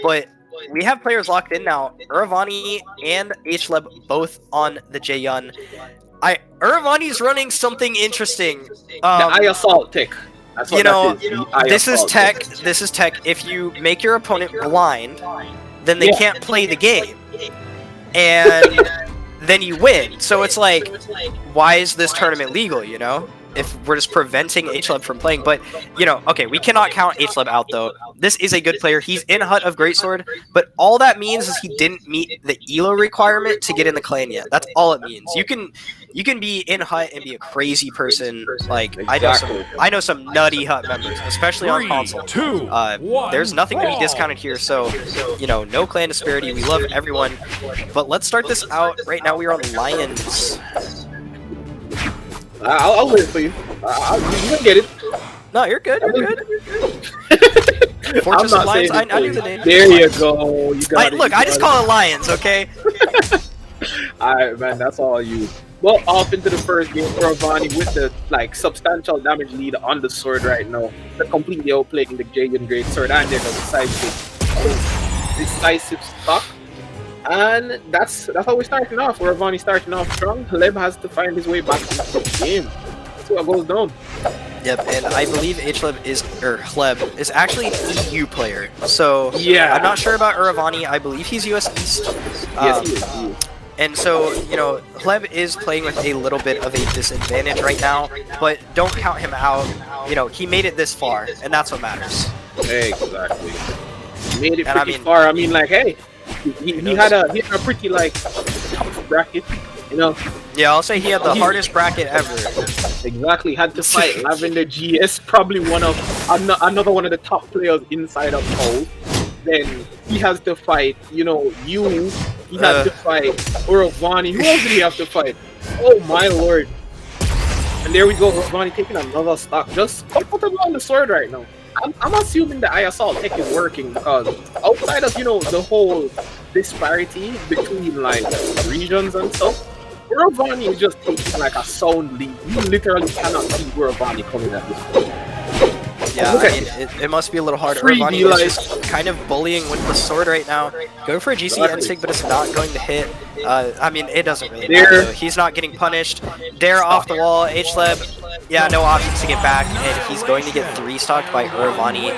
but we have players locked in now. UraVani and Hleb both on the Jaeyun. UraVani's running something interesting. The eye assault tech. That's what this is tech. This is tech. If you make your opponent blind, then they can't play the game, and then you win. So it's like, why is this tournament legal? You know, if we're just preventing Hleb from playing. But okay, we cannot count Hleb out though. This is a good player. He's in Hut of Greatsword, but all that means is he didn't meet the ELO requirement to get in the clan yet. That's all it means. You can be in Hut and be a crazy person. Like I know some nutty Hut members, especially on console. There's nothing to be discounted here, so no clan disparity. We love everyone. But let's start this out. Right now we are on Lions. I'll wait for you. You can get it. No, you're good. You're good. Fortress of Lions. I knew the name. There you go. You got it. Look, I just call it Lions, okay? Alright, man. That's all you. Well, off into the first game, UraVani with the substantial damage lead on the sword right now. They're completely outplaying the Jaeyun Great Sword and they're decisive stock. And that's how we're starting off. UraVani starting off strong. Hleb has to find his way back into the game. That's what goes down. Yep, and I believe Hleb is actually an EU player. So yeah, I'm not sure about UraVani. I believe he's US East. Yes, he is. And so, Hleb is playing with a little bit of a disadvantage right now, but don't count him out. He made it this far, and that's what matters. Exactly. He made it pretty far. I mean, hey, he had a pretty tough bracket, Yeah, I'll say he had the hardest bracket ever. Exactly. Had to fight Lavender GS, probably another one of the top players inside of Pole. Then he has to fight, He had to fight UraVani. Who else did he have to fight? Oh my lord! And there we go, UraVani taking another stock, just comfortable on the sword right now. I'm assuming the eye assault tech is working because outside of the whole disparity between regions and stuff, UraVani is just taking a sound lead. You literally cannot see UraVani coming at this point. Yeah, it must be a little hard. UraVani is just kind of bullying with the sword right now. Going for a GC Ensig, but it's not going to hit. It doesn't really matter. He's not getting punished. Dare off the wall. Hleb, yeah, no options to get back, and he's going to get 3-stocked by UraVani.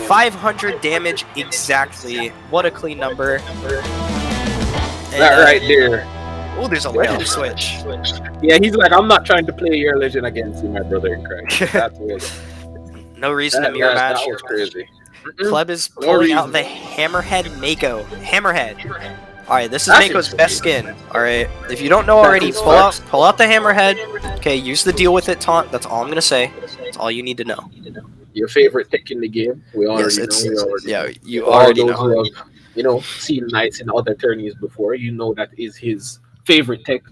500 damage exactly. What a clean number. That right there. Oh, there's a legend switch. Yeah, he's like, I'm not trying to play your legend against you, my brother in Christ. That's it. No reason to mirror match. That was crazy. Hleb is pulling out the Hammerhead Mako. Hammerhead. Alright, this is Mako's best skin. Alright, if you don't know already, pull out the Hammerhead. Okay, use the deal with it taunt. That's all I'm gonna say. That's all you need to know. Your favorite tech in the game. We already know. Yeah, you already know. Who have, seen Knights in other tourneys before, that is his favorite tech.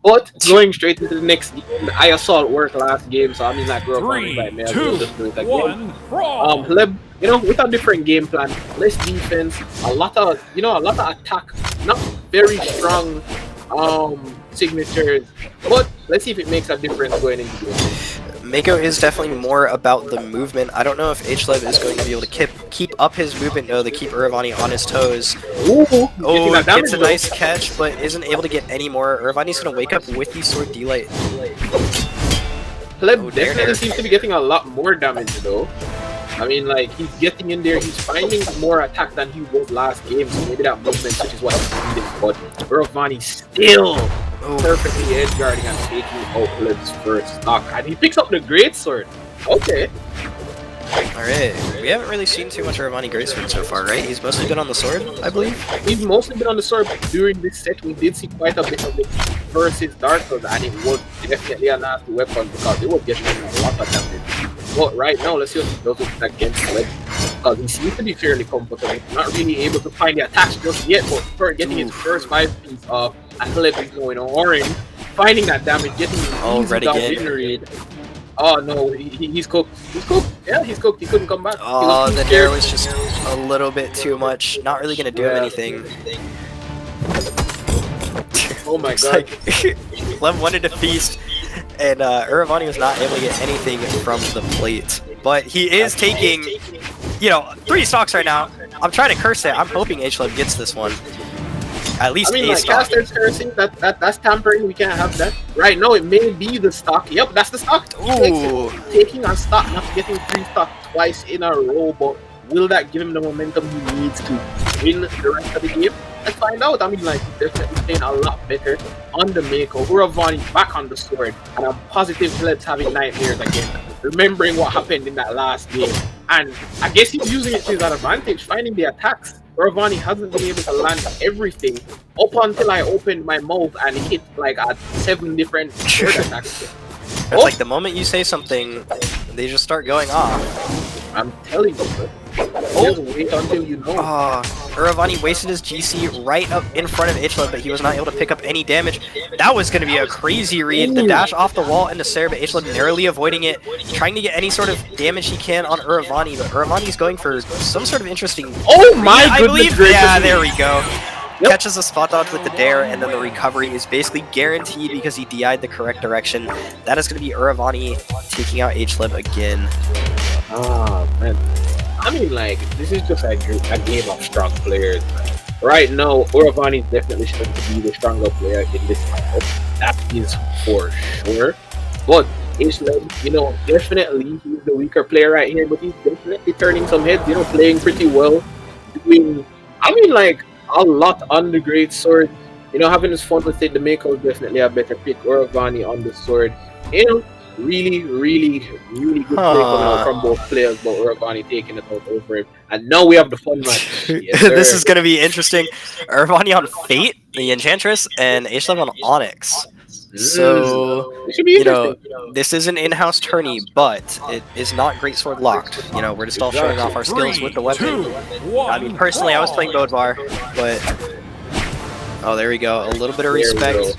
But going straight into the next game, the eye assault worked last game, so UraVani right now. 3, 2, 1, brawl. Hleb, with a different game plan, less defense, a lot of attack, not very strong signatures, but let's see if it makes a difference going into the game. Mako is definitely more about the movement. I don't know if Hleb is going to be able to keep up his movement, though, to keep UraVani on his toes. Ooh, gets a nice catch, but isn't able to get any more. UraVani's going to wake up with the sword delight. Hleb definitely seems to be getting a lot more damage, though. He's getting in there, he's finding more attack than he was last game, so maybe that movement switch is what he's needing, but UraVani still perfectly edge guarding and taking out Hleb's first stock, and he picks up the greatsword. Okay. Alright, we haven't really seen too much UraVani greatsword so far, right? He's mostly been on the sword, I believe? He's mostly been on the sword, but during this set we did see quite a bit of it versus Dark Souls, and it was definitely a nasty weapon because it was getting him a lot of damage. But right now, let's see what he does with against Hleb, because he seems to be fairly comfortable. Not really able to find the attacks just yet, but for getting his first 5 pieces off, and Hleb is going orange, finding that damage, getting his easy down read. Oh no, he's cooked. He's cooked. Yeah, he's cooked. He couldn't come back. Oh, the dare was just a little bit too much. Not really gonna do him anything. Oh my god. Hleb wanted to feast, and UraVani was not able to get anything from the plate. But he is taking, 3 stocks right now. I'm trying to curse it. I'm hoping Hleb gets this one. At least I mean, a like, stock. casters cursing, that's tampering. We can't have that. Right now, it may be the stock. Yep, that's the stock. Ooh. Taking on stock, not getting 3 stock twice in a row, but will that give him the momentum he needs to win the rest of the game? Let's find out. I mean, like, he's definitely playing a lot better on the Mako. UraVani back on the sword, and I'm positive Hleb's having nightmares again, remembering what happened in that last game. And I guess he's using it to his advantage, finding the attacks. UraVani hasn't been able to land everything up until I opened my mouth and hit like 7 different sword attacks. It's like the moment you say something, they just start going off. I'm telling you, bro. Just wait until you know. UraVani wasted his GC right up in front of Hleb, but he was not able to pick up any damage. That was going to be a crazy read. The dash off the wall into Sarah, but Hleb narrowly avoiding it, trying to get any sort of damage he can on UraVani, but UraVani's going for some sort of interesting... Oh my goodness! I believe, yeah, there we go. Yep. Catches a spot dodge with the dare, and then the recovery is basically guaranteed because he DI'd the correct direction. That is going to be UraVani taking out Hleb again. Oh, man. I mean, like, this is just a game of strong players, man. Right now, UraVani is definitely shown to be the stronger player in this matchup. That is for sure. But Hleb, you know, definitely he's the weaker player right here, but he's definitely turning some heads, you know, playing pretty well. Doing, I mean, like, a lot on the great sword. You know, having his fun with it, the Mako is definitely a better pick. UraVani on the sword. You know, really good play coming out from both players, but UraVani taking it out over him. And now we have the fun match. Yes, this is going to be interesting. UraVani on Fate, the Enchantress, and Hleb on Onyx. So, you know, this is an in-house tourney, but it is not Great Sword locked. You know, we're just all showing off our skills with the weapon. I mean, personally, I was playing Bodvar, but... Oh, there we go. A little bit of respect.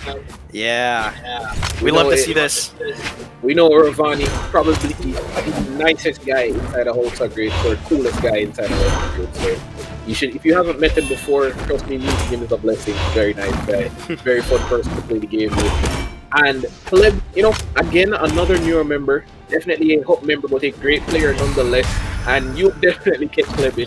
Yeah. We love to see this. We know UraVani probably the nicest guy inside the whole Great Sword, coolest guy inside the whole Great Sword. You should, if you haven't met him before, trust me, meeting him is a blessing. Very nice guy. Very fun person to play the game with. And Hleb, you know, again, another newer member. Definitely a hot member, but a great player nonetheless. And you definitely catch Hleb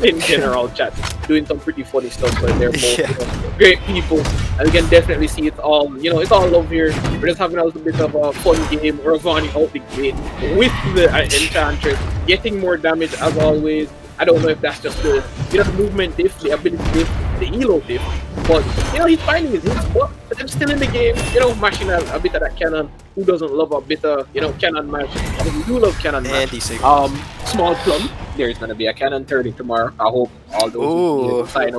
in general chat, doing some pretty funny stuff. But they're both you know, great people, and we can definitely see it's all, you know, it's all love here. We're just having a little bit of a fun game. UraVani out the gate with the Enchantress, getting more damage as always. I don't know if that's just the, you know, the movement diff, the ability diff, the elo diff, but you know, he's finding his hits. But I'm still in the game, you know, mashing a bit of that cannon. Who doesn't love a bit of, you know, cannon mash? I mean, we do love cannon mash. Small plum. There's gonna be a cannon 30 tomorrow. I hope all those who sign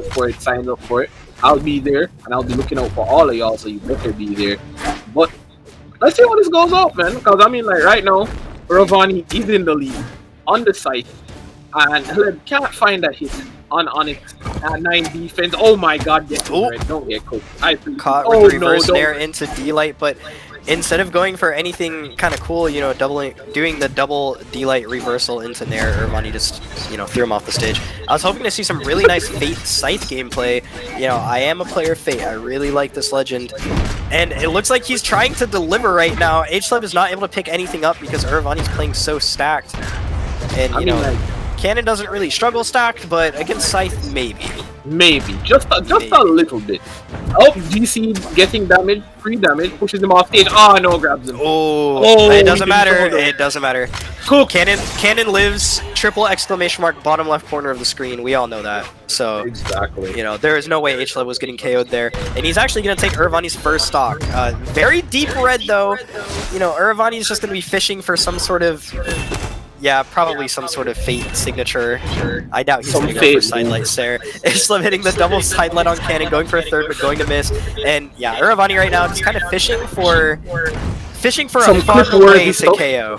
up for it. I'll be there, and I'll be looking out for all of y'all, so you better be there. But let's see how this goes out, man. Because I mean, like right now, UraVani is in the lead on the site. And Hleb can't find that hit on Onyx at 9 defense. Oh my god, don't get cooked. Caught with reverse nair into D-Light, but instead of going for anything kind of cool, you know, doing the double D-Light reversal into nair, UraVani just, you know, threw him off the stage. I was hoping to see some really nice Fate Scythe gameplay. You know, I am a player of Fate. I really like this legend. And it looks like he's trying to deliver right now. Hleb is not able to pick anything up because UraVani's playing so stacked. And, you know... Like, Cannon doesn't really struggle stacked, but against Scythe, maybe. Maybe. Just a little bit. Oh, GC getting damage, free damage, pushes him off stage. Oh, no, grabs him. Oh, it doesn't matter. It doesn't matter. Cool. Cannon lives, triple exclamation mark, bottom left corner of the screen. We all know that. So, exactly. You know, there is no way Hleb was getting KO'd there. And he's actually going to take UraVani's first stock. Very deep red, though. You know, UraVani's just going to be fishing for some sort of... Yeah, probably some sort of Fate signature. I doubt he's going to go for sidelight Sarah. Hleb hitting the double sidelight on Cannon, going for a third, but going to miss. And yeah, UraVani right now just kind of fishing for a fun way to KO.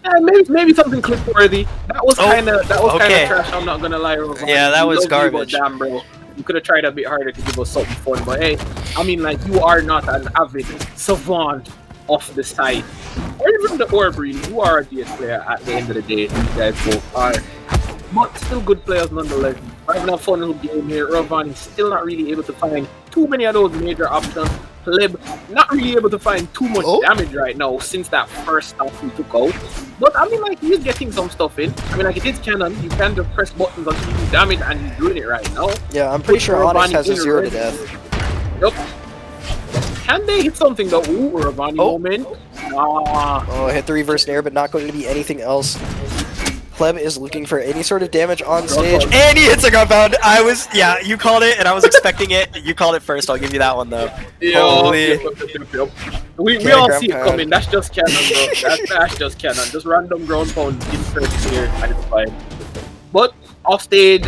Yeah, maybe something clip worthy. That was kind of trash. I'm not gonna lie. UraVani. Yeah, that was garbage. Damn, bro. You could have tried a bit harder to give us something fun, but hey, I mean, like, you are not an avid savant off the side, or even the orb read. You are a DS player at the end of the day. These guys both are, but still good players nonetheless. Having a fun little game here. UraVani still not really able to find too many of those major options. Hleb not really able to find too much damage right now since that first stop he took out. But I mean, like, he's getting some stuff in. I mean, like, it is canon. You can just press buttons until you do damage, and he's doing it right now. Yeah, I'm pretty sure Onyx has a 0 to death. Yup. Can they hit something though? Ooh, UraVani moment. Oh, hit the reverse nair, but not going to be anything else. Hleb is looking for any sort of damage on stage, and he hits a gunbound. Yeah, you called it, and I was expecting it. You called it first. I'll give you that one though. Holy. We all see it coming. That's just canon, bro. That's just canon. Just random ground pound insert here, and it's fine. But off stage,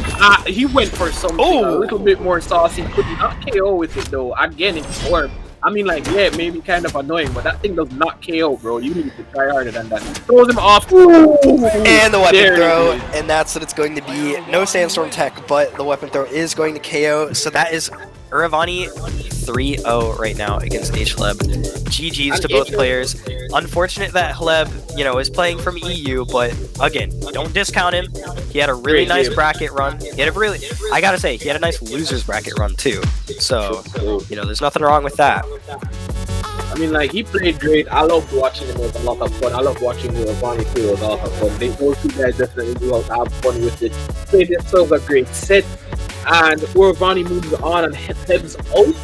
he went for something a little bit more saucy. Could not KO with it though. Again, it's Orb. I mean, like, yeah, it may be kind of annoying, but that thing does not KO, bro. You need to try harder than that. Throws him off. Ooh, and the weapon throw, and that's what it's going to be. No Sandstorm tech, but the weapon throw is going to KO. So that is UraVani 3-0 right now against Hleb. GG's to both players. Unfortunate that Hleb, you know, is playing from EU, but again, don't discount him. He had a really nice bracket run. He had I gotta say, he had a nice losers bracket run too. So, you know, there's nothing wrong with that. I mean, like, he played great. I loved watching him. It was a lot of fun. I love watching UraVani play. It was a lot of fun. Those two guys definitely do have fun with it. Played themselves a great set. And UraVani moves on and heads out